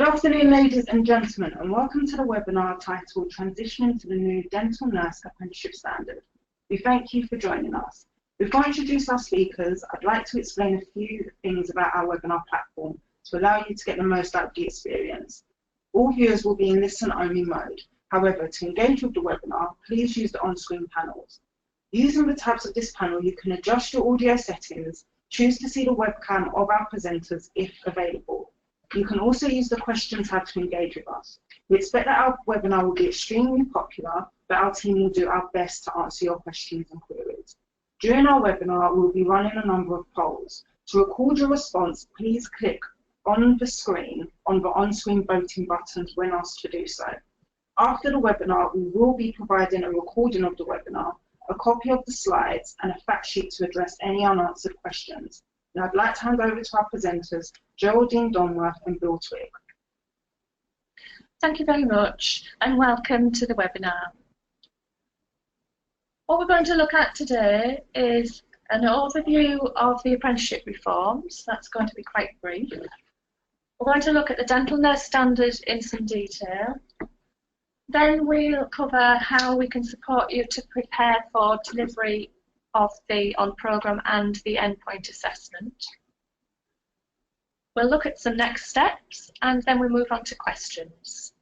afternoon, ladies and gentlemen, and welcome to the webinar titled Transitioning to the New Dental Nurse Apprenticeship Standard. We thank you for joining us. Before I introduce our speakers, I'd like to explain a few things about our webinar platform to allow you to get the most out of the experience. All viewers will be in listen-only mode. However, to engage with the webinar, please use the on-screen panels. Using the tabs of this panel, you can adjust your audio settings, choose to see the webcam of our presenters if available. You can also use the question tab to engage with us. We expect that our webinar will be extremely popular, but our team will do our best to answer your questions and queries. During our webinar, we'll be running a number of polls. To record your response, please click on the screen on the on-screen voting buttons when asked to do so. After the webinar, we will be providing a recording of the webinar, a copy of the slides, and a fact sheet to address any unanswered questions. Now I'd like to hand over to our presenters, Geraldine Donworth and Bill Twigg. Thank you very much and welcome to the webinar. What we're going to look at today is an overview of the apprenticeship reforms. That's going to be quite brief. We're going to look at the dental nurse standard in some detail. Then we'll cover how we can support you to prepare for delivery of the on-programme and the endpoint assessment. We'll look at some next steps and then we'll move on to questions.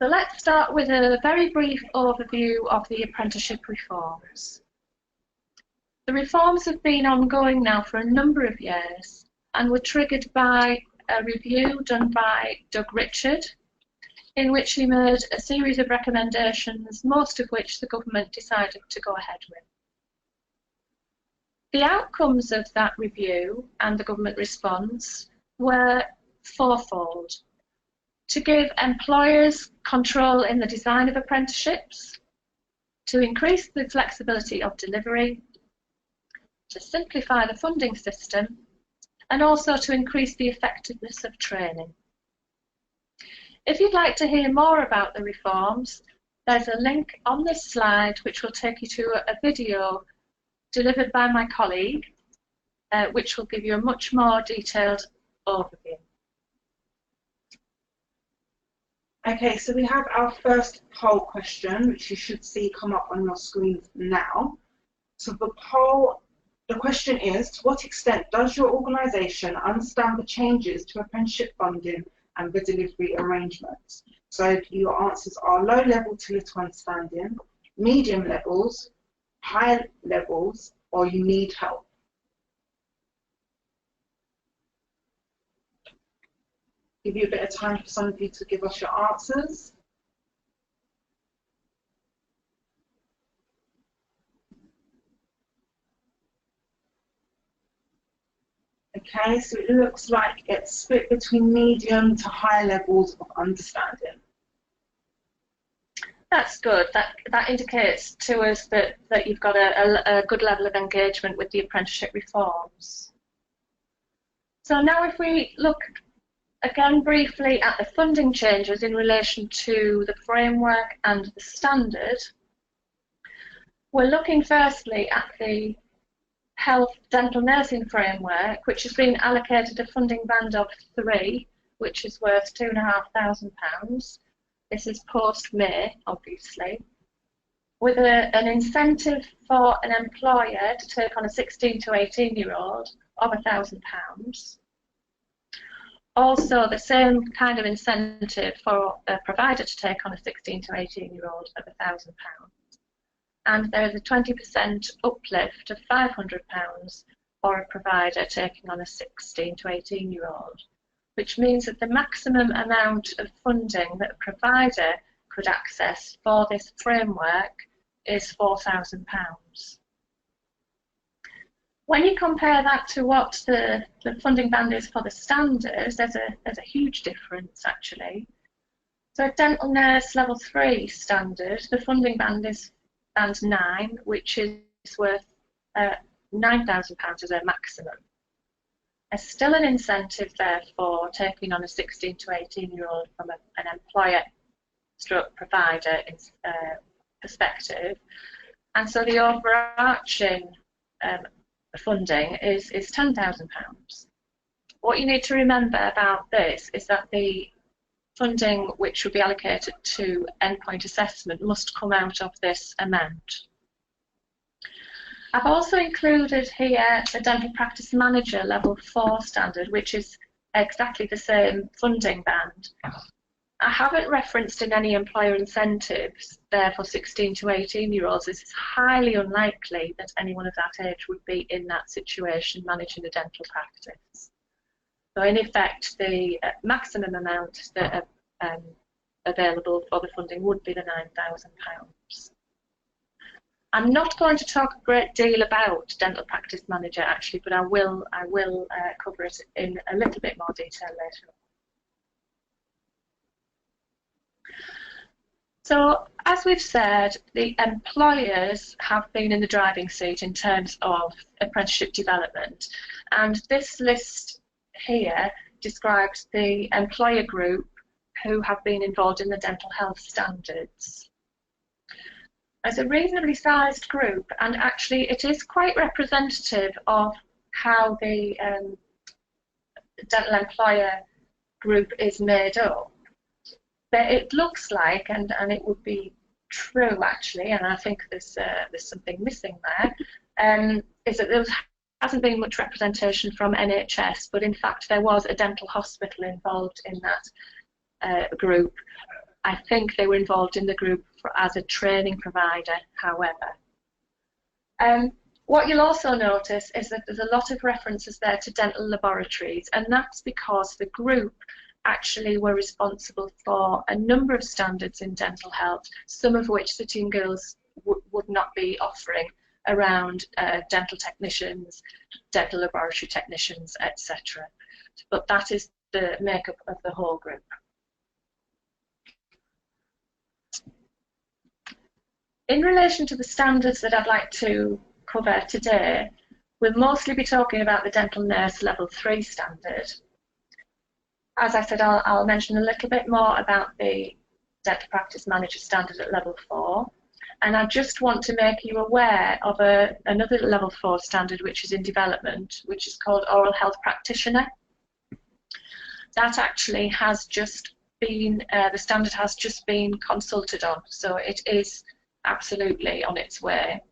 So let's start with a very brief overview of the apprenticeship reforms. The reforms have been ongoing now for a number of years and were triggered by a review done by Doug Richard, in which he made a series of recommendations, most of which the government decided to go ahead with. The outcomes of that review and the government response were fourfold: to give employers control in the design of apprenticeships, to increase the flexibility of delivery, to simplify the funding system, and also to increase the effectiveness of training. If you'd like to hear more about the reforms, there's a link on this slide which will take you to a video delivered by my colleague, which will give you a much more detailed overview. Okay, so we have our first poll question, which you should see come up on your screen now. So the question is, to what extent does your organisation understand the changes to apprenticeship funding and the delivery arrangements? So your answers are low level to little understanding, medium levels, high levels, or you need help. Give you a bit of time for some of you to give us your answers. Okay, so it looks like it's split between medium to high levels of understanding. That's good. That indicates to us that you've got a good level of engagement with the apprenticeship reforms. So now if we look again briefly at the funding changes in relation to the framework and the standard, we're looking firstly at the Health Dental Nursing Framework, which has been allocated a funding band of 3, which is worth £2,500. This is post-May, obviously, with an incentive for an employer to take on a 16 to 18-year-old of £1,000. Also, the same kind of incentive for a provider to take on a 16 to 18-year-old of £1,000. And there is a 20% uplift of £500 for a provider taking on a 16 to 18-year-old, which means that the maximum amount of funding that a provider could access for this framework is £4,000. When you compare that to what the funding band is for the standards, there's a huge difference actually. So a dental nurse level 3 standard, the funding band is band 9, which is worth £9,000 as a maximum. There's still an incentive therefore taking on a 16 to 18-year-old from an employer stroke provider perspective, and so the overarching funding is £10,000. what you need to remember about this is that the funding which will be allocated to endpoint assessment must come out of this amount. I've also included here the Dental Practice Manager Level 4 standard, which is exactly the same funding band. I haven't referenced in any employer incentives there for 16 to 18-year-olds. It's highly unlikely that anyone of that age would be in that situation managing a dental practice. So in effect, the maximum amount that are available for the funding would be the £9,000. I'm not going to talk a great deal about Dental Practice Manager actually, but I will cover it in a little bit more detail later on. So, as we've said, the employers have been in the driving seat in terms of apprenticeship development, and this list here describes the employer group who have been involved in the dental health standards. It's a reasonably sized group, and actually it is quite representative of how the dental employer group is made up. But it looks like, and it would be true actually, and I think there's something missing there, is that there hasn't been much representation from NHS, but in fact there was a dental hospital involved in that group. I think they were involved in the group as a training provider, however. What you'll also notice is that there's a lot of references there to dental laboratories, and that's because the group actually were responsible for a number of standards in dental health, some of which City and Guilds would not be offering around dental technicians, dental laboratory technicians, etc. But that is the makeup of the whole group. In relation to the standards that I'd like to cover today, we'll mostly be talking about the Dental Nurse Level 3 standard. As I said, I'll mention a little bit more about the Dental Practice Manager standard at Level 4. And I just want to make you aware of another Level 4 standard which is in development, which is called Oral Health Practitioner. That actually has just been, the standard has just been consulted on, so it is absolutely on its way.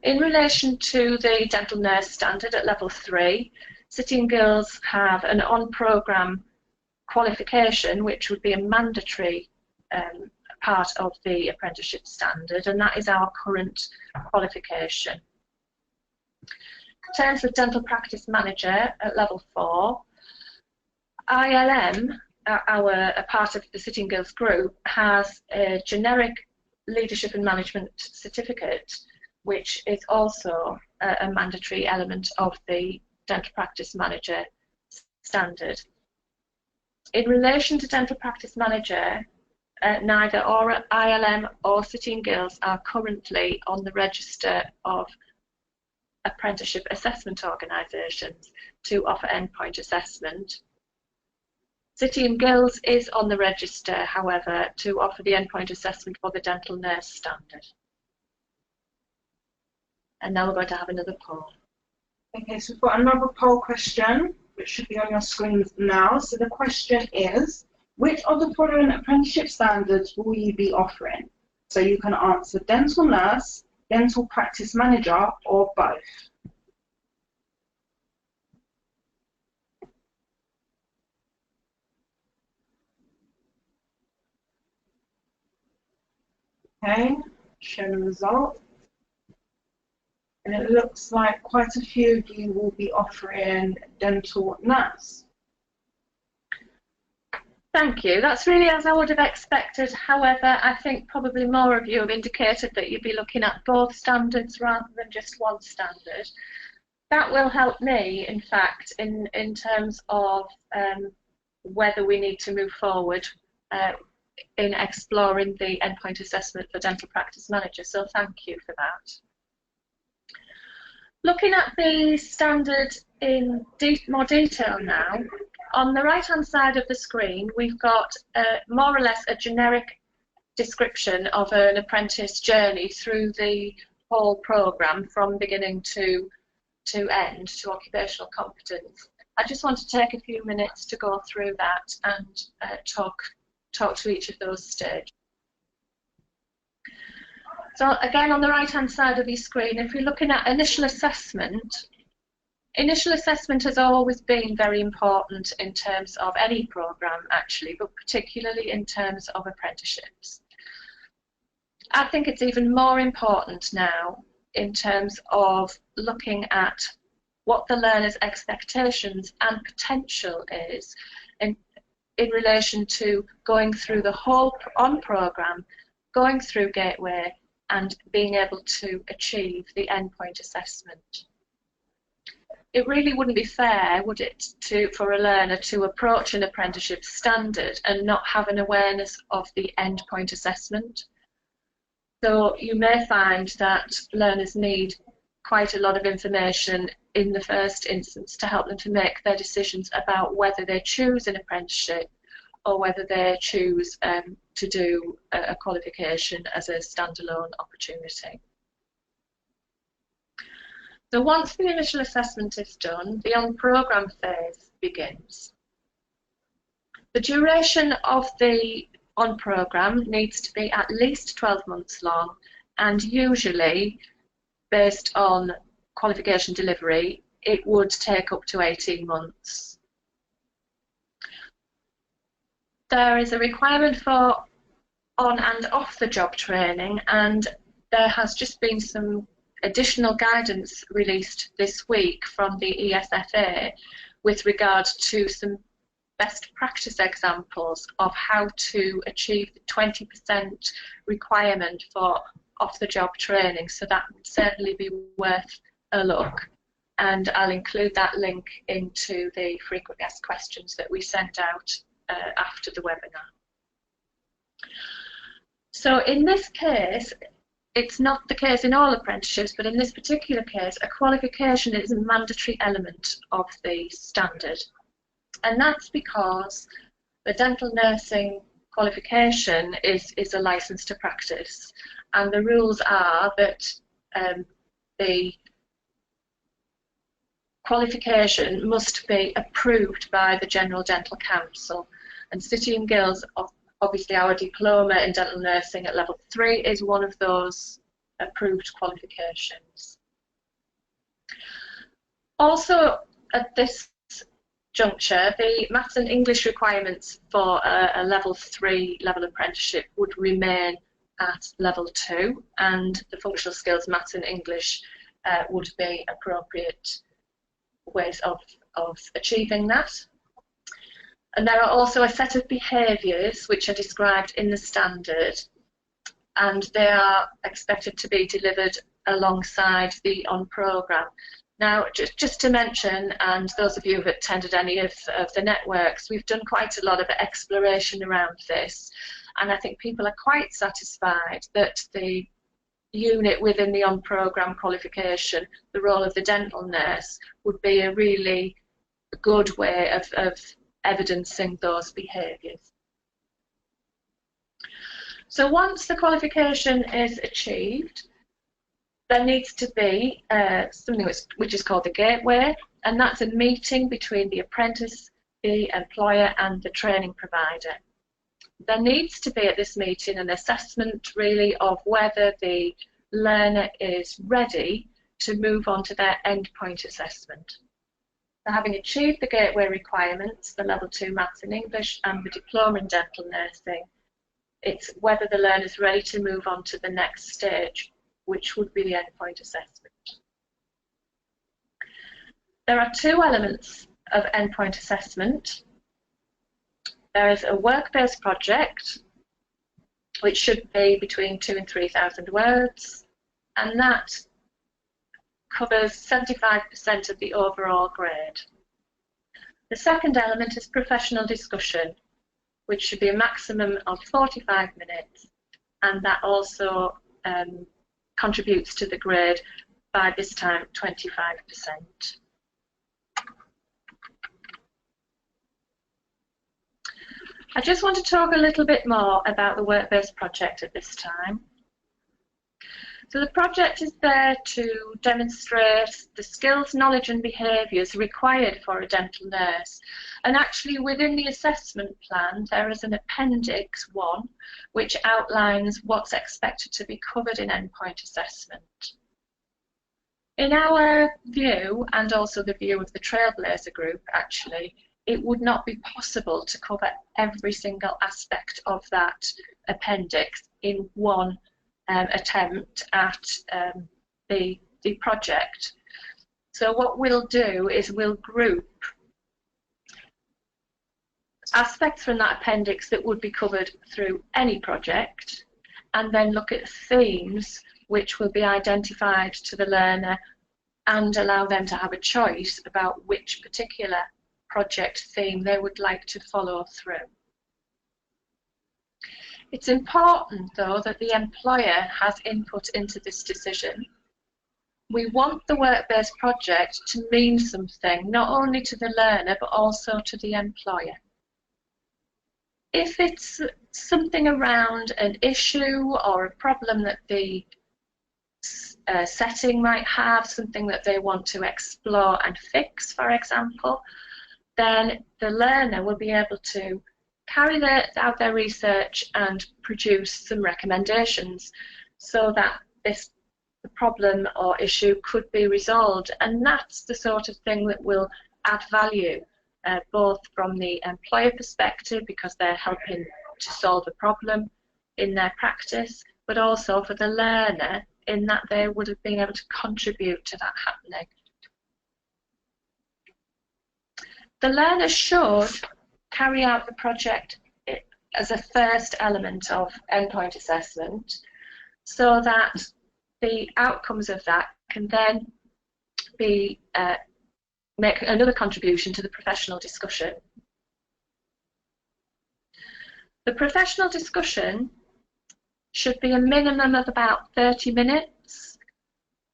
In relation to the Dental Nurse standard at Level 3, City and Guilds have an on-programme qualification which would be a mandatory part of the apprenticeship standard, and that is our current qualification. In terms of Dental Practice Manager at Level 4, ILM, a part of the City and Guilds group, has a generic leadership and management certificate, which is also a mandatory element of the Dental Practice Manager standard. In relation to Dental Practice Manager, neither ILM or City and Guilds are currently on the register of apprenticeship assessment organisations to offer endpoint assessment. City and Guilds is on the register, however, to offer the endpoint assessment for the Dental Nurse standard. And now we're going to have another poll. Okay, so we've got another poll question, which should be on your screens now. So the question is, which of the following apprenticeship standards will you be offering? So you can answer Dental Nurse, Dental Practice Manager, or both. Okay, show the result. And it looks like quite a few of you will be offering Dental Nurse. Thank you. That's really as I would have expected. However, I think probably more of you have indicated that you'd be looking at both standards rather than just one standard. That will help me, in fact, in terms of whether we need to move forward in exploring the endpoint assessment for Dental Practice Manager. So thank you for that. Looking at the standard in more detail now, on the right-hand side of the screen, we've got more or less a generic description of an apprentice journey through the whole programme from beginning to to end to occupational competence. I just want to take a few minutes to go through that and talk to each of those stages. So again, on the right-hand side of your screen, if you're looking at initial assessment has always been very important in terms of any programme actually, but particularly in terms of apprenticeships. I think it's even more important now in terms of looking at what the learner's expectations and potential is in relation to going through the whole on-programme, going through Gateway and being able to achieve the endpoint assessment. It really wouldn't be fair, would it, for a learner to approach an apprenticeship standard and not have an awareness of the endpoint assessment. So you may find that learners need quite a lot of information in the first instance to help them to make their decisions about whether they choose an apprenticeship or whether they choose to do a qualification as a standalone opportunity. So once the initial assessment is done, the on-programme phase begins. The duration of the on-programme needs to be at least 12 months long, and usually, based on qualification delivery, it would take up to 18 months. There is a requirement for on and off the job training, and there has just been some additional guidance released this week from the ESFA with regard to some best practice examples of how to achieve the 20% requirement for off-the-job training, so that would certainly be worth a look, and I'll include that link into the frequently asked questions that we send out after the webinar. So in this case, it's not the case in all apprenticeships, but in this particular case, a qualification is a mandatory element of the standard. And that's because the dental nursing qualification is a license to practice. And the rules are that the qualification must be approved by the General Dental Council. And City and Guilds, obviously our diploma in dental nursing at level 3 is one of those approved qualifications. Also at this juncture, the maths and English requirements for a level 3 level apprenticeship would remain at level 2, and the functional skills maths and English would be appropriate ways of achieving that. And there are also a set of behaviours which are described in the standard, and they are expected to be delivered alongside the on-programme. Now, just to mention, and those of you who have attended any of the networks, we've done quite a lot of exploration around this, and I think people are quite satisfied that the unit within the on-programme qualification, the role of the dental nurse, would be a really good way of evidencing those behaviours. So once the qualification is achieved, there needs to be something which is called the gateway, and that's a meeting between the apprentice, the employer and the training provider. There needs to be at this meeting an assessment really of whether the learner is ready to move on to their endpoint assessment. So having achieved the gateway requirements, the level 2 maths and English and the diploma in dental nursing, it's whether the learner is ready to move on to the next stage, which would be the endpoint assessment. There are 2 elements of endpoint assessment. There is a work-based project, which should be between 2,000 and 3,000 words, and that covers 75% of the overall grade. The second element is professional discussion, which should be a maximum of 45 minutes, and that also contributes to the grade by this time 25%. I just want to talk a little bit more about the work-based project at this time. So the project is there to demonstrate the skills, knowledge and behaviours required for a dental nurse. And actually within the assessment plan there is an Appendix 1 which outlines what's expected to be covered in endpoint assessment. In our view, and also the view of the Trailblazer group actually, it would not be possible to cover every single aspect of that appendix in one attempt at the project. So what we'll do is we'll group aspects from that appendix that would be covered through any project, and then look at themes which will be identified to the learner and allow them to have a choice about which particular project theme they would like to follow through. It's important, though, that the employer has input into this decision. We want the work-based project to mean something, not only to the learner, but also to the employer. If it's something around an issue or a problem that the setting might have, something that they want to explore and fix, for example, then the learner will be able to carry out their research and produce some recommendations so that the problem or issue could be resolved. And that's the sort of thing that will add value, both from the employer perspective because they're helping to solve a problem in their practice, but also for the learner in that they would have been able to contribute to that happening. The learner should carry out the project as a first element of endpoint assessment so that the outcomes of that can then be make another contribution to the professional discussion. The professional discussion should be a minimum of about 30 minutes.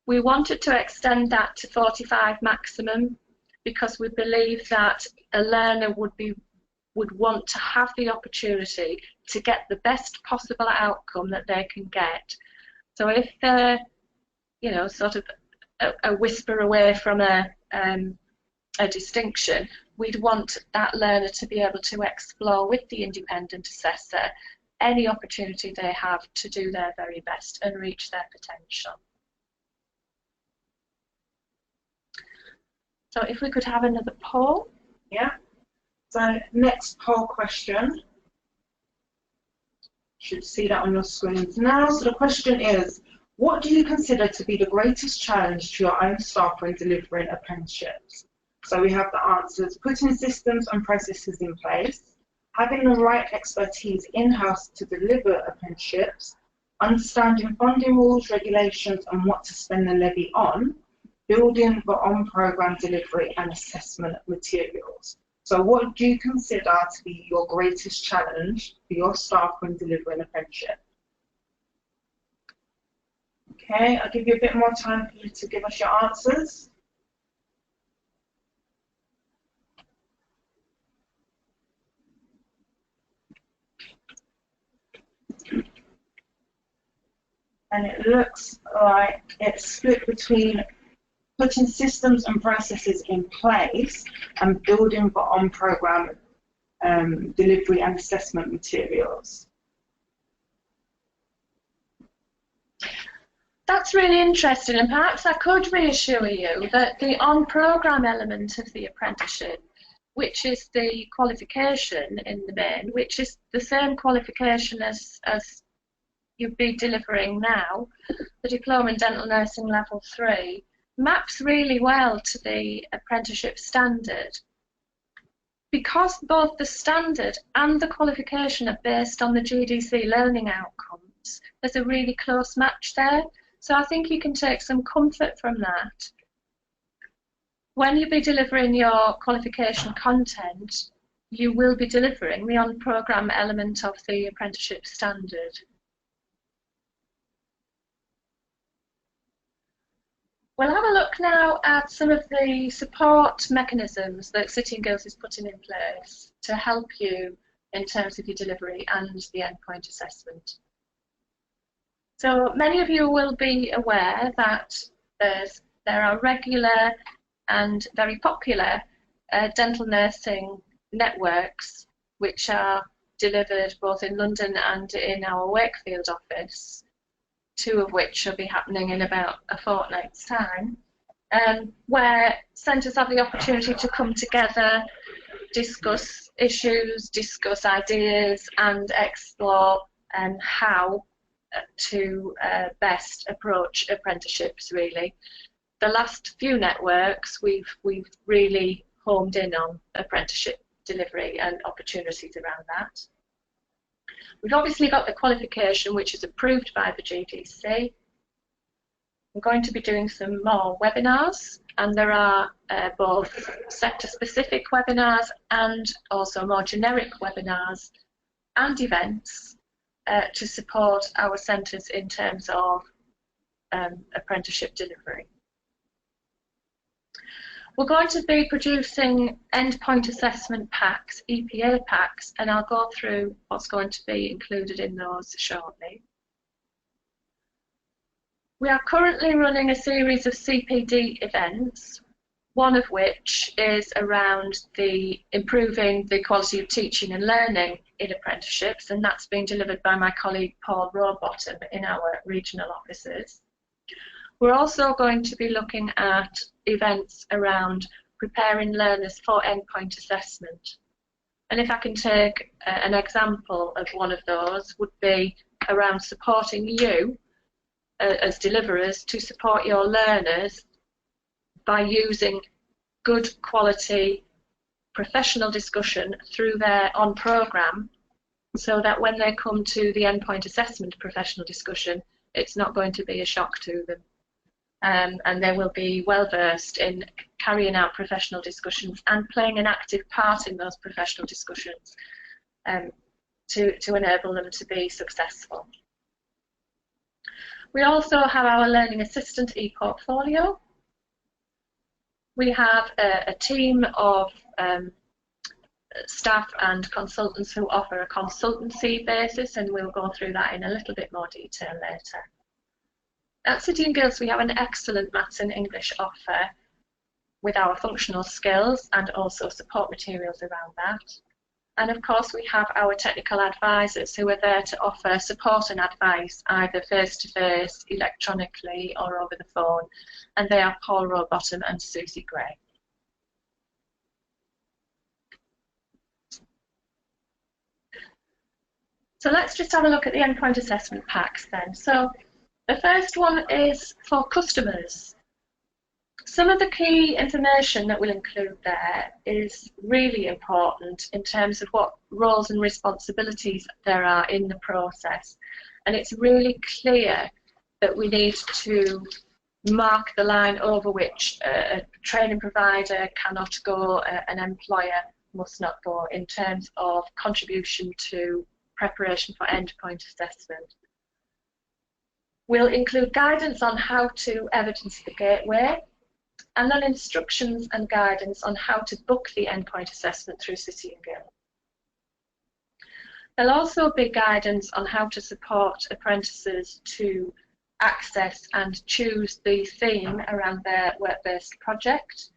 We wanted to extend that to 45 maximum because we believe that a learner would want to have the opportunity to get the best possible outcome that they can get. So if they're, you know, sort of a whisper away from a distinction, we'd want that learner to be able to explore with the independent assessor any opportunity they have to do their very best and reach their potential. So if we could have another poll. Yeah. So next poll question. Should see that on your screens now. So the question is, what do you consider to be the greatest challenge to your own staff when delivering apprenticeships? So we have the answers: putting systems and processes in place, having the right expertise in-house to deliver apprenticeships, understanding funding rules, regulations and what to spend the levy on, building the on-programme delivery and assessment materials. So what do you consider to be your greatest challenge for your staff when delivering apprenticeship? Okay, I'll give you a bit more time for you to give us your answers. And it looks like it's split between putting systems and processes in place and building the on-programme delivery and assessment materials. That's really interesting, and perhaps I could reassure you that the on-programme element of the apprenticeship, which is the qualification in the main, which is the same qualification as you'd be delivering now, the Diploma in Dental Nursing Level 3, maps really well to the apprenticeship standard. Because both the standard and the qualification are based on the GDC learning outcomes, there's a really close match there. So I think you can take some comfort from that. When you be delivering your qualification content, you will be delivering the on-programme element of the apprenticeship standard. We'll have a look now at some of the support mechanisms that Sitting Girls is putting in place to help you in terms of your delivery and the endpoint assessment. So many of you will be aware that there are regular and very popular dental nursing networks which are delivered both in London and in our Wakefield office, 2 of which will be happening in about a fortnight's time, where centres have the opportunity to come together, discuss issues, discuss ideas, and explore how to best approach apprenticeships, really. The last few networks, we've really homed in on apprenticeship delivery and opportunities around that. We've obviously got the qualification, which is approved by the GDC. We're going to be doing some more webinars, and there are both sector-specific webinars and also more generic webinars and events to support our centres in terms of apprenticeship delivery. We're going to be producing endpoint assessment packs, EPA packs, and I'll go through what's going to be included in those shortly. We are currently running a series of CPD events, one of which is around improving the quality of teaching and learning in apprenticeships, and that's being delivered by my colleague Paul Rowbottom in our regional offices. We're also going to be looking at events around preparing learners for endpoint assessment. And if I can take an example of one of those, would be around supporting you as deliverers to support your learners by using good quality professional discussion through their on-programme, so that when they come to the endpoint assessment professional discussion, it's not going to be a shock to them. And they will be well versed in carrying out professional discussions and playing an active part in those professional discussions to enable them to be successful. We also have our Learning Assistant e-portfolio. We have a team of staff and consultants who offer a consultancy basis, and we'll go through that in a little bit more detail later. At City and Guilds, we have an excellent Maths and English offer with our functional skills and also support materials around that. And of course, we have our technical advisors who are there to offer support and advice, either face-to-face, electronically, or over the phone. And they are Paul Rowbottom and Susie Gray. So let's just have a look at the endpoint assessment packs then. So the first one is for customers. Some of the key information that we'll include there is really important in terms of what roles and responsibilities there are in the process. And it's really clear that we need to mark the line over which a training provider cannot go, an employer must not go, in terms of contribution to preparation for endpoint assessment. We'll include guidance on how to evidence the gateway, and then instructions and guidance on how to book the endpoint assessment through City and Guilds. There'll also be guidance on how to support apprentices to access and choose the theme around their work-based project,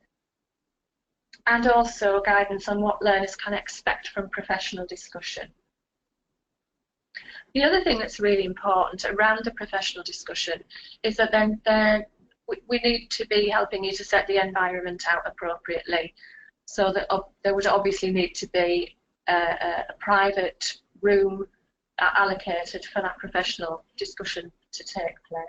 and also guidance on what learners can expect from professional discussion. The other thing that's really important around the professional discussion is that we need to be helping you to set the environment out appropriately. So that there would obviously need to be a private room allocated for that professional discussion to take place.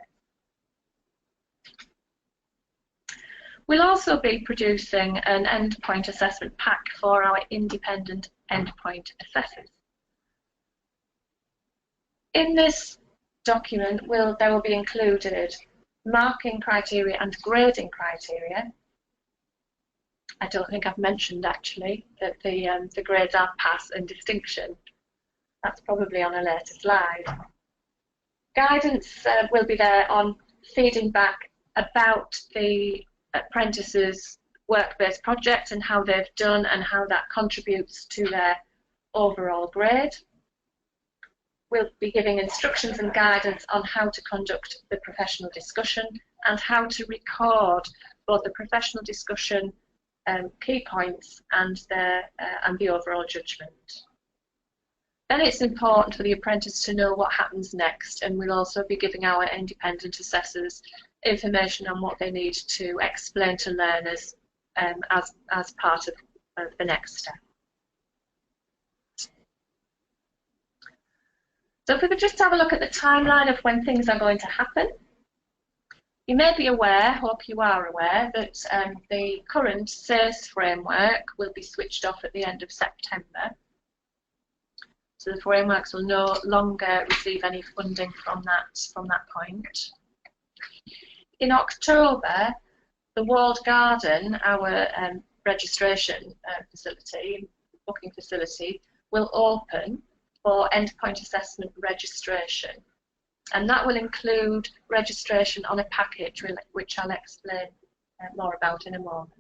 We'll also be producing an endpoint assessment pack for our independent endpoint assessors. In this document, there will be included marking criteria and grading criteria. I don't think I've mentioned actually that the grades are pass and distinction. That's probably on a later slide. Guidance will be there on feeding back about the apprentices' work-based project and how they've done and how that contributes to their overall grade. we'll be giving instructions and guidance on how to conduct the professional discussion and how to record both the professional discussion key points and the overall judgment. Then it's important for the apprentice to know what happens next, and we'll also be giving our independent assessors information on what they need to explain to learners as part of the next step. So if we could just have a look at the timeline of when things are going to happen. You may be aware, hope you are aware, that the current SASE framework will be switched off at the end of September. So the frameworks will no longer receive any funding from that point. In October, the Walled Garden, our registration facility, booking facility, will open for endpoint assessment registration. And that will include registration on a package, which I'll explain more about in a moment.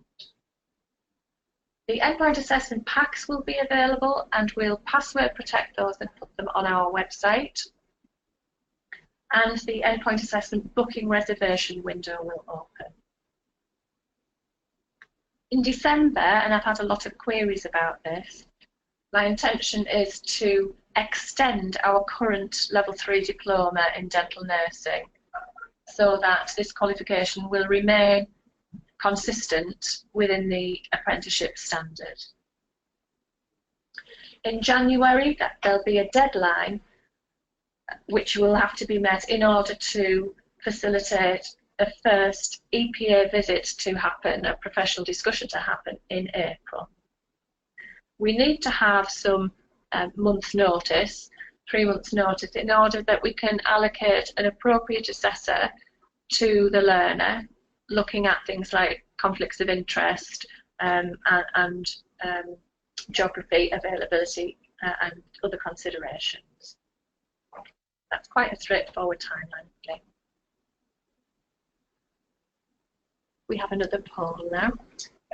The endpoint assessment packs will be available, and we'll password protect those and put them on our website. And the endpoint assessment booking reservation window will open. In December, and I've had a lot of queries about this, my intention is to extend our current level 3 diploma in dental nursing so that this qualification will remain consistent within the apprenticeship standard. In January, there'll be a deadline which will have to be met in order to facilitate a first EPA visit to happen, a professional discussion to happen in April. We need to have some month's notice, 3 months notice, in order that we can allocate an appropriate assessor to the learner, looking at things like conflicts of interest and geography, availability and other considerations. That's quite a straightforward timeline, really. We have another poll now.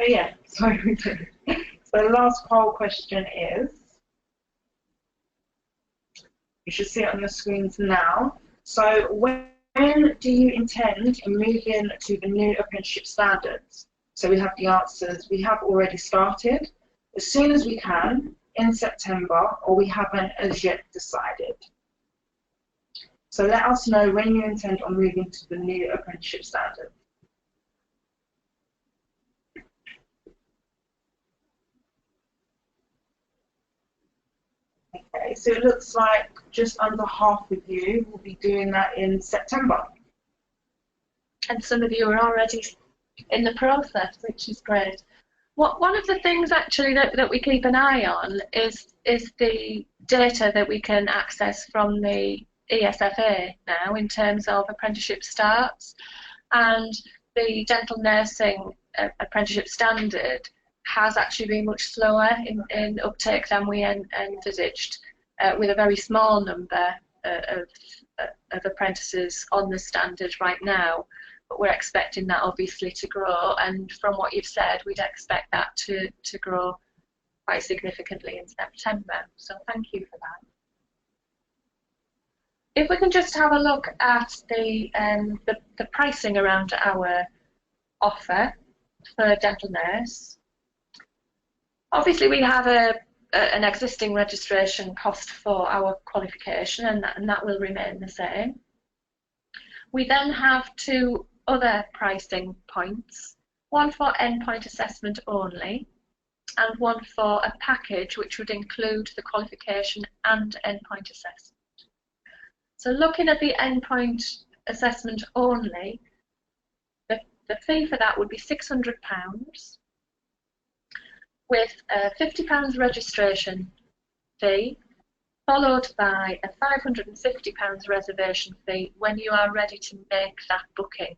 Oh yeah, sorry we do. So the last poll question is, you should see it on your screens now. So when do you intend to move in to the new apprenticeship standards? So we have the answers. We have already started, as soon as we can, in September, or we haven't as yet decided. So let us know when you intend on moving to the new apprenticeship standard. Okay, so it looks like just under half of you will be doing that in September. And some of you are already in the process, which is great. One of the things actually that we keep an eye on is the data that we can access from the ESFA now in terms of apprenticeship starts, and the dental nursing apprenticeship standard has actually been much slower in uptake than we envisaged, with a very small number of apprentices on the standard right now. But we're expecting that obviously to grow, and from what you've said, we'd expect that to grow quite significantly in September. So thank you for that. If we can just have a look at the pricing around our offer for dental nurse. Obviously, we have an existing registration cost for our qualification, and that will remain the same. We then have 2 other pricing points, one for endpoint assessment only, and one for a package which would include the qualification and endpoint assessment. So looking at the endpoint assessment only, the fee for that would be £600, with a £50 registration fee, followed by a £550 reservation fee when you are ready to make that booking.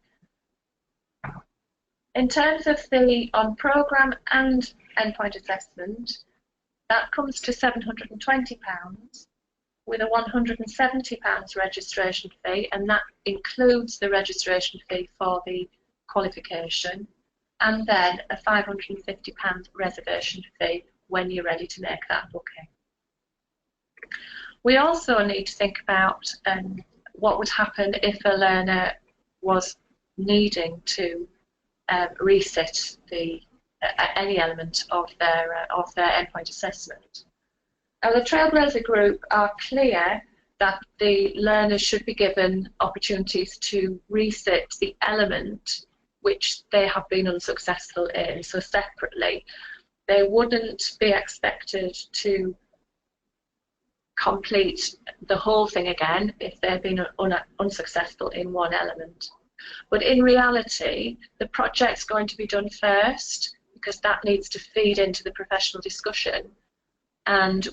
In terms of the on-programme and endpoint assessment, that comes to £720, with a £170 registration fee, and that includes the registration fee for the qualification, and then a £550 reservation fee when you're ready to make that booking. We also need to think about what would happen if a learner was needing to reset any element of their endpoint assessment. Now, the Trailblazer group are clear that the learners should be given opportunities to reset the element which they have been unsuccessful in. So separately, they wouldn't be expected to complete the whole thing again if they've been unsuccessful in one element. But in reality, the project's going to be done first because that needs to feed into the professional discussion, and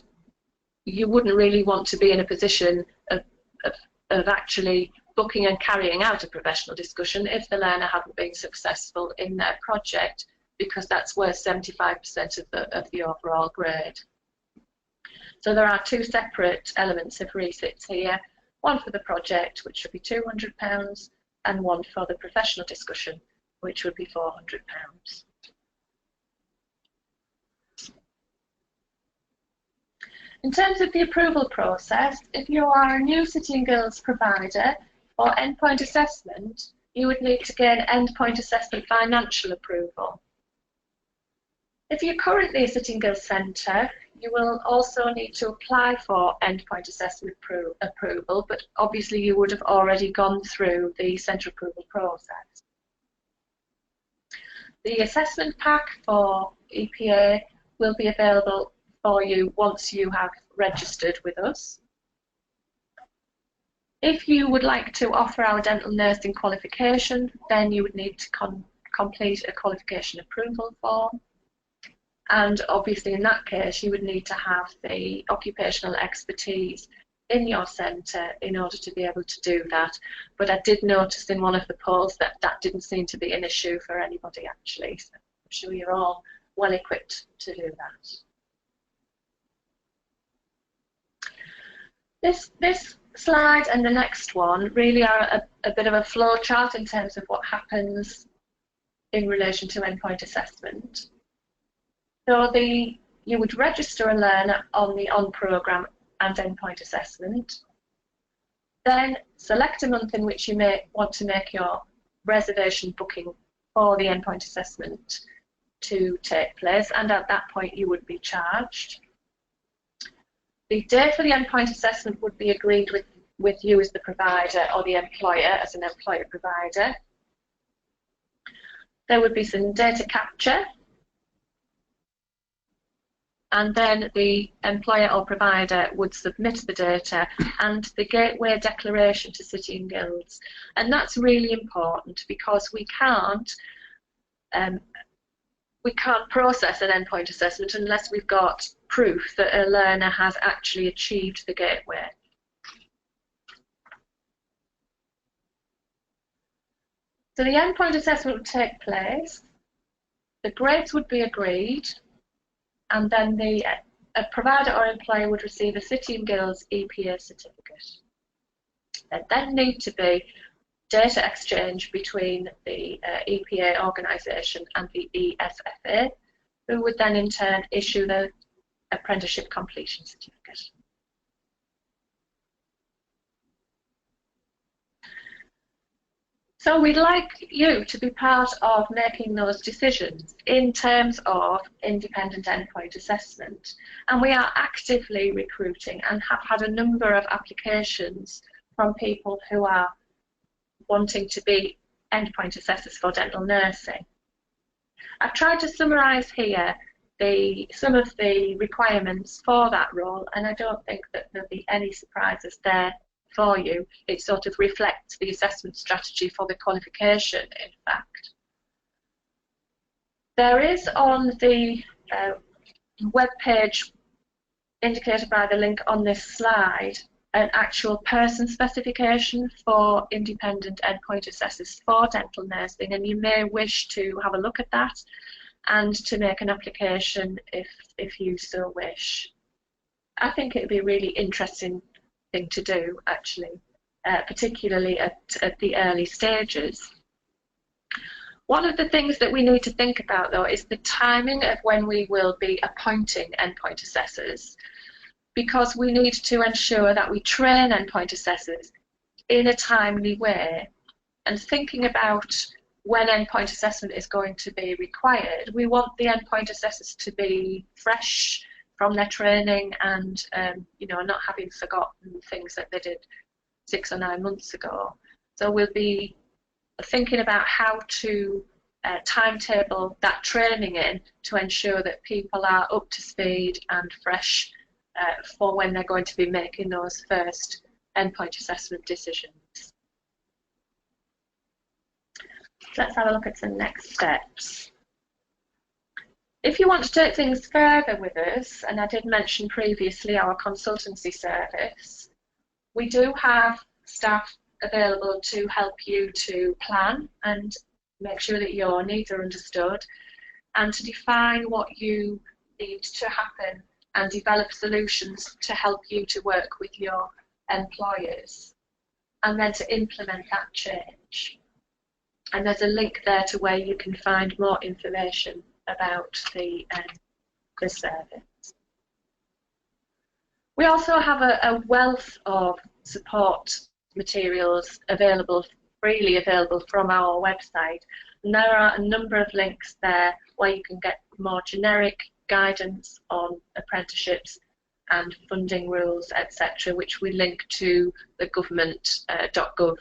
you wouldn't really want to be in a position of actually booking and carrying out a professional discussion if the learner hadn't been successful in their project, because that's worth 75% of the overall grade. So there are two separate elements of resits here, one for the project, which would be £200, and one for the professional discussion, which would be £400. In terms of the approval process, if you are a new City and Guilds provider for endpoint assessment, you would need to gain endpoint assessment financial approval. If you're currently a City and Guilds centre, you will also need to apply for endpoint assessment approval, but obviously you would have already gone through the centre approval process. The assessment pack for EPA will be available for you once you have registered with us. If you would like to offer our dental nursing qualification, then you would need to complete a qualification approval form. And obviously in that case you would need to have the occupational expertise in your centre in order to be able to do that. But I did notice in one of the polls that that didn't seem to be an issue for anybody actually, so I'm sure you're all well equipped to do that. This slide and the next one really are a bit of a flow chart in terms of what happens in relation to endpoint assessment. So you would register a learner on the on-programme and endpoint assessment, then select a month in which you may want to make your reservation booking for the endpoint assessment to take place, and at that point you would be charged. The date for the endpoint assessment would be agreed with you as the provider or the employer as an employer provider. There would be some data capture, and then the employer or provider would submit the data and the gateway declaration to City and Guilds. And that's really important because we can't process an endpoint assessment unless we've got proof that a learner has actually achieved the gateway. So the endpoint assessment would take place, the grades would be agreed, and then a provider or employer would receive a City and Guilds EPA certificate. There then need to be data exchange between the EPA organisation and the ESFA, who would then in turn issue the apprenticeship completion certificate. So we'd like you to be part of making those decisions in terms of independent endpoint assessment. And we are actively recruiting and have had a number of applications from people who are wanting to be endpoint assessors for dental nursing. I've tried to summarise here some of the requirements for that role, and I don't think that there'll be any surprises there for you. It sort of reflects the assessment strategy for the qualification, in fact. There is on the web page indicated by the link on this slide an actual person specification for independent endpoint assessors for dental nursing, and you may wish to have a look at that and to make an application if you so wish. I think it would be a really interesting thing to do, actually, particularly at the early stages. One of the things that we need to think about, though, is the timing of when we will be appointing endpoint assessors. because we need to ensure that we train endpoint assessors in a timely way. And thinking about when endpoint assessment is going to be required, we want the endpoint assessors to be fresh from their training and you know, not having forgotten things that they did 6 or 9 months ago. So we'll be thinking about how to timetable that training in to ensure that people are up to speed and fresh for when they're going to be making those first endpoint assessment decisions. Let's have a look at some next steps. If you want to take things further with us, and I did mention previously our consultancy service, we do have staff available to help you to plan and make sure that your needs are understood and to define what you need to happen and develop solutions to help you to work with your employers and then to implement that change. And there's a link there to where you can find more information about the service. We also have a wealth of support materials available, freely available from our website. And there are a number of links there where you can get more generic guidance on apprenticeships and funding rules, etc., which we link to the government.gov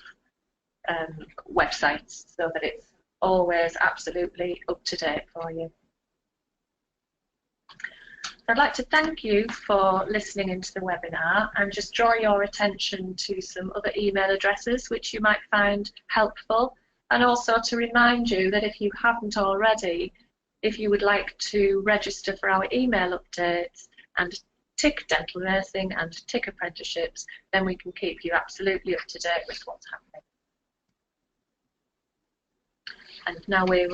websites so that it's always absolutely up to date for you. I'd like to thank you for listening into the webinar and just draw your attention to some other email addresses which you might find helpful, and also to remind you that if you haven't already, if you would like to register for our email updates and tick dental nursing and tick apprenticeships, then we can keep you absolutely up to date with what's happening. And now we're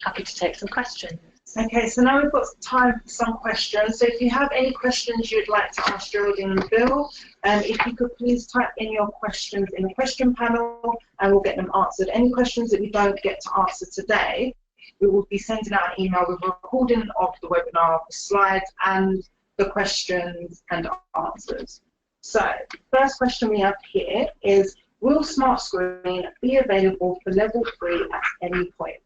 happy to take some questions. Okay, so now we've got time for some questions. So if you have any questions you'd like to ask Geraldine and Bill, if you could please type in your questions in the question panel and we'll get them answered. Any questions that we don't get to answer today, we will be sending out an email with a recording of the webinar, the slides and the questions and answers. So first question we have here is, will Smart Screen be available for level 3 at any point?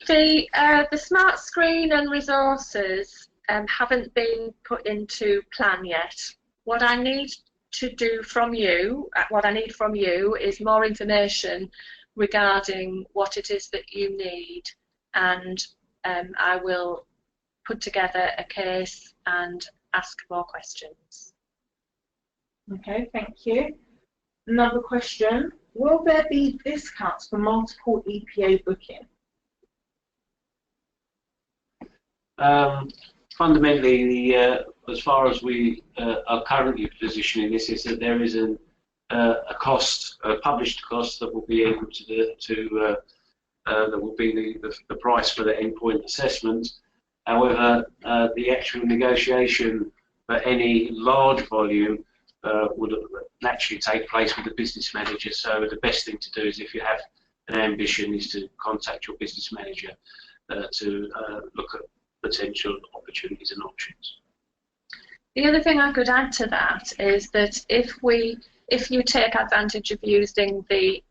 The Smart Screen and resources haven't been put into plan yet. What I need to do from you, is more information regarding what it is that you need, and I will put together a case and ask more questions. Okay, thank you. Another question, will there be discounts for multiple EPA booking? Fundamentally, as far as we are currently positioning this, is that there is a cost, a published cost that will be able to that will be the price for the endpoint assessment. However, the actual negotiation for any large volume would naturally take place with the business manager. So the best thing to do is, if you have an ambition, is to contact your business manager to look at potential opportunities and options. The other thing I could add to that is that if you take advantage of using the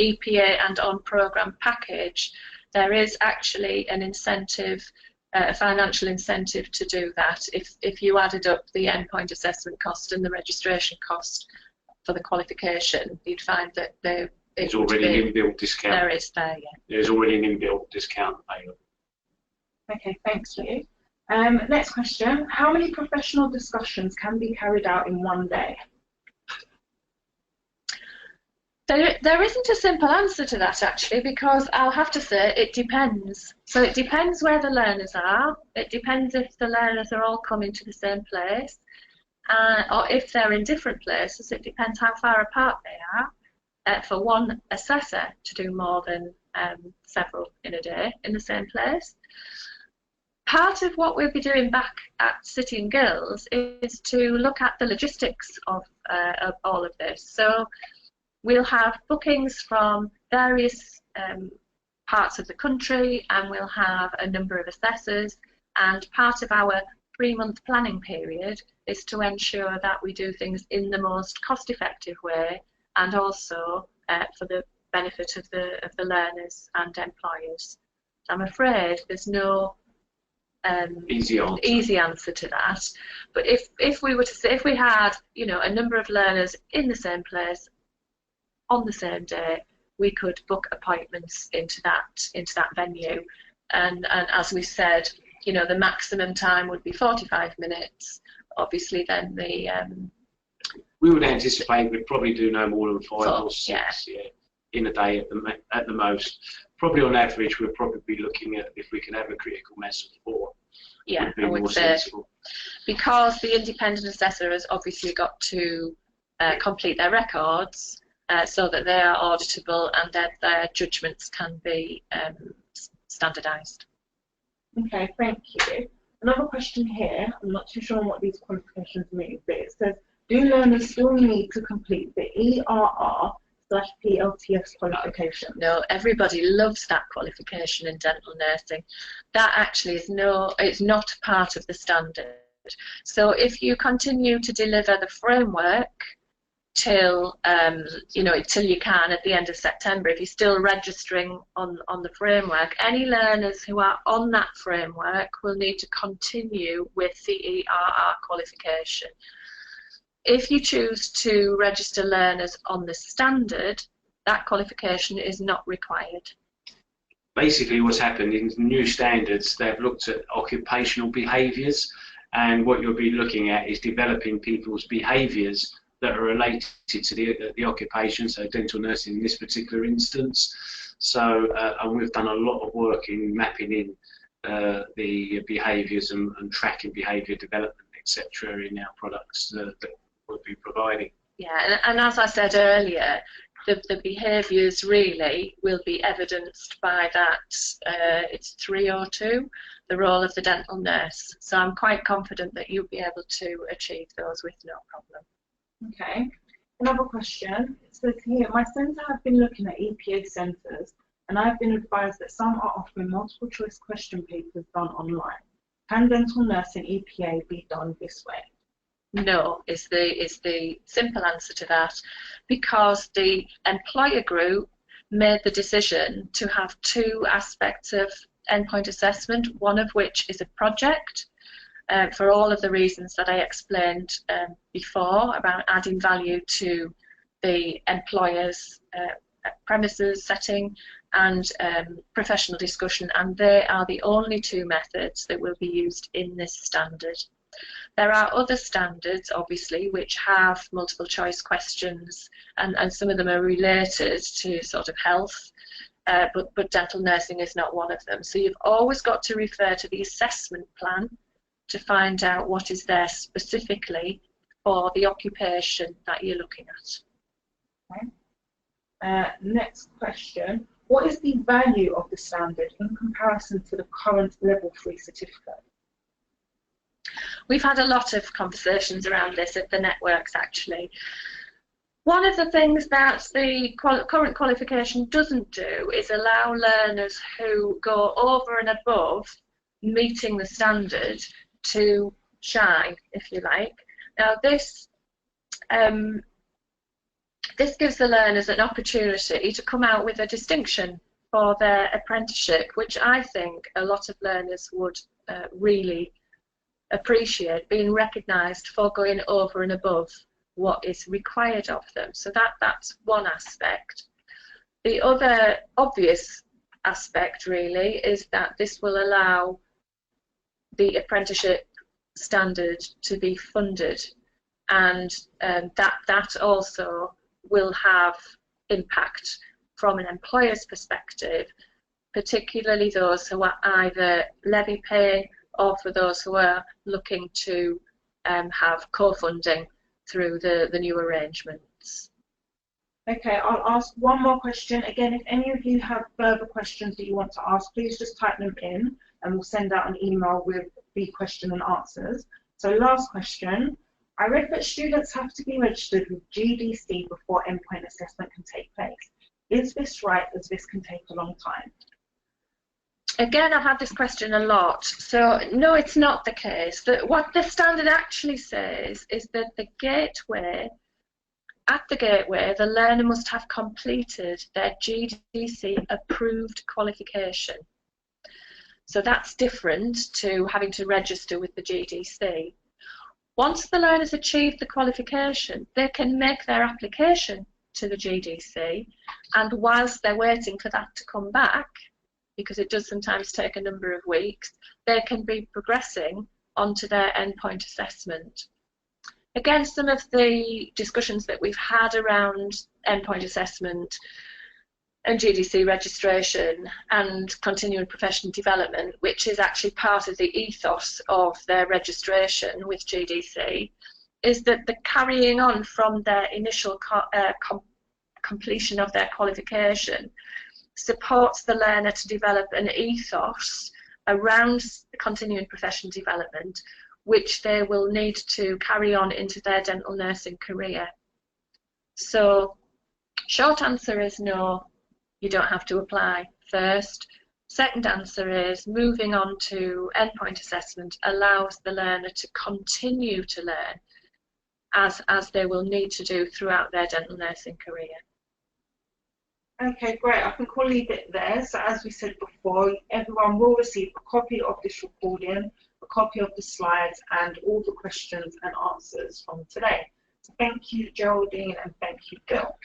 EPA and on-programme package, there is actually an incentive, a financial incentive to do that. If you added up the endpoint assessment cost and the registration cost for the qualification, you'd find that there's already an inbuilt discount. There is there, yeah. There's already an inbuilt discount available. Okay, thank you. Next question, how many professional discussions can be carried out in one day? There isn't a simple answer to that, actually, because I'll have to say it depends. So it depends where the learners are, it depends if the learners are all coming to the same place, or if they're in different places, it depends how far apart they are. For one assessor to do more than several in a day in the same place. Part of what we'll be doing back at City and Guilds is to look at the logistics of all of this. So we'll have bookings from various parts of the country, and we'll have a number of assessors, and part of our 3-month planning period is to ensure that we do things in the most cost-effective way, and also for the benefit of the learners and employers. I'm afraid there's no easy answer to that. But if we were to say, if we had, you know, a number of learners in the same place on the same day, we could book appointments into that venue, and as we said, you know, the maximum time would be 45 minutes. Obviously, then we would anticipate we'd probably do no more than 5 or 6 in a day at the most. Probably on average, we'll probably be looking at if we can have a critical mass of 4. Yeah, I would say, because the independent assessor has obviously got to complete their records so that they are auditable and that their judgments can be standardised. Okay, thank you. Another question here, I'm not too sure what these qualifications mean, but it says, do learners still need to complete the ERR/PLTS qualification? No, everybody loves that qualification in dental nursing. That actually is it's not part of the standard. So if you continue to deliver the framework till till you can at the end of September, if you're still registering on the framework, any learners who are on that framework will need to continue with the ERR qualification. If you choose to register learners on the standard, that qualification is not required. Basically what's happened in the new standards, they've looked at occupational behaviours, and what you'll be looking at is developing people's behaviours that are related to the occupation, so dental nursing in this particular instance. So, and we've done a lot of work in mapping in the behaviours and tracking behaviour development, etc., in our products that we'll be providing. Yeah, and as I said earlier, the behaviours really will be evidenced by that, it's 302, the role of the dental nurse. So I'm quite confident that you'll be able to achieve those with no problem. Okay, another question. It says here, my centre have been looking at EPA centres, and I've been advised that some are offering multiple choice question papers done online. Can dental nursing EPA be done this way? No, is the simple answer to that, because the employer group made the decision to have 2 aspects of endpoint assessment, one of which is a project, for all of the reasons that I explained before about adding value to the employer's premises setting and professional discussion, and they are the only 2 methods that will be used in this standard. There are other standards, obviously, which have multiple choice questions, and some of them are related to sort of health, but dental nursing is not one of them. So you've always got to refer to the assessment plan to find out what is there specifically for the occupation that you're looking at. Okay. Next question. What is the value of the standard in comparison to the current level 3 certificate? We've had a lot of conversations around this at the networks, actually. One of the things that the current qualification doesn't do is allow learners who go over and above meeting the standard to shine, if you like. Now this gives the learners an opportunity to come out with a distinction for their apprenticeship, which I think a lot of learners would really appreciate, being recognised for going over and above what is required of them. So that's one aspect. The other obvious aspect really is that this will allow the apprenticeship standard to be funded, and that also will have impact from an employer's perspective, particularly those who are either levy pay or for those who are looking to have co-funding through the new arrangements. Okay, I'll ask one more question. Again, if any of you have further questions that you want to ask, please just type them in and we'll send out an email with the question and answers. So last question. I read that students have to be registered with GDC before endpoint assessment can take place. Is this right, as this can take a long time? Again, I've had this question a lot. So no, it's not the case. What the standard actually says is that at the gateway, the learner must have completed their GDC approved qualification. So that's different to having to register with the GDC. Once the learners achieve the qualification, they can make their application to the GDC, and whilst they're waiting for that to come back, because it does sometimes take a number of weeks, they can be progressing onto their endpoint assessment. Again, some of the discussions that we've had around endpoint assessment and GDC registration and continuing professional development, which is actually part of the ethos of their registration with GDC, is that the carrying on from their initial completion of their qualification supports the learner to develop an ethos around continuing professional development, which they will need to carry on into their dental nursing career. So, short answer is no, you don't have to apply first. Second answer is moving on to endpoint assessment allows the learner to continue to learn as they will need to do throughout their dental nursing career. Okay, great. I think we'll leave it there. So as we said before, everyone will receive a copy of this recording, a copy of the slides, and all the questions and answers from today. So thank you, Geraldine, and thank you, Bill.